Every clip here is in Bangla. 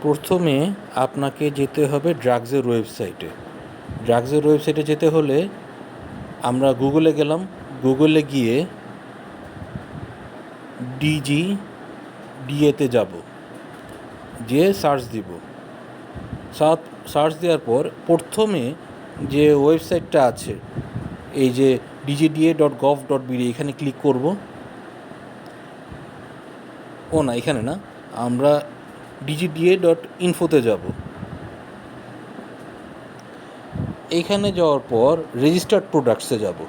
প্রথমে আপনাকে যেতে হবে ড্রাগসের ওয়েবসাইটে। ড্রাগসের ওয়েবসাইটে যেতে হলে আমরা গুগলে গেলাম, গুগলে গিয়ে DGDA-তে যাব, যে সার্চ দিব। সার্চ দেওয়ার পর প্রথমে যে ওয়েবসাইটটা আছে, এই যে dgda.gov.bd, এখানে ক্লিক করব। না, এখানে না, আমরা dgda.info-তে যাব। এইখানে যাওয়ার পর রেজিস্টার্ড প্রোডাক্টসে যাব।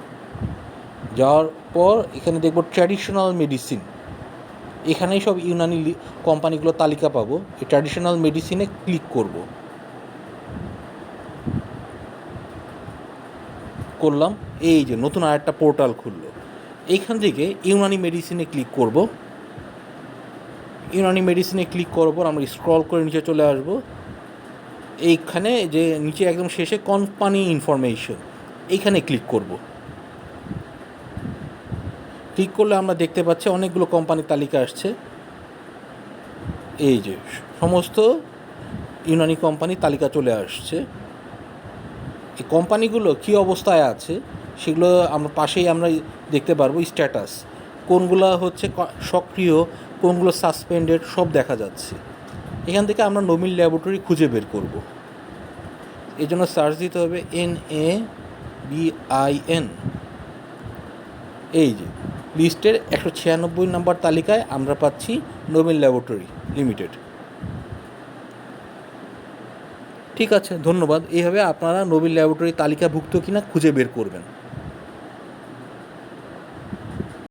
যাওয়ার পর এখানে দেখব ট্র্যাডিশনাল মেডিসিন। এখানেই সব ইউনানি কোম্পানিগুলোর তালিকা পাবো। এই ট্র্যাডিশনাল মেডিসিনে ক্লিক করলাম। এই যে নতুন আরেকটা পোর্টাল খুললো। এইখান থেকে ইউনানি মেডিসিনে ক্লিক করব। ইউনানি মেডিসিনে ক্লিক করার পর আমরা স্ক্রল করে নিচে চলে আসব। এইখানে যে নিচে একদম শেষে কোম্পানি ইনফরমেশন, এইখানে ক্লিক করব। ক্লিক করলে আমরা দেখতে পাচ্ছি অনেকগুলো কোম্পানির তালিকা আসছে। এই যে সমস্ত ইউনানি কোম্পানির তালিকা চলে আসছে। এই কোম্পানিগুলো কী অবস্থায় আছে সেগুলো আমরা পাশেই আমরা দেখতে পারবো। স্ট্যাটাস কোনগুলো হচ্ছে সক্রিয়, কোনগুলো সাসপেন্ডেড, সব দেখা যাচ্ছে। এখান থেকে আমরা নোবেল ল্যাবরেটরি খুঁজে বের করব। এই জন্য সার্চ দিতে হবে NABIN। এই যে লিস্টের 196 নম্বর তালিকায় আমরা পাচ্ছি নোবেল ল্যাবরেটরি লিমিটেড। ঠিক আছে, ধন্যবাদ। এইভাবে আপনারা নোবেল ল্যাবরেটরি তালিকাভুক্ত কিনা খুঁজে বের করবেন।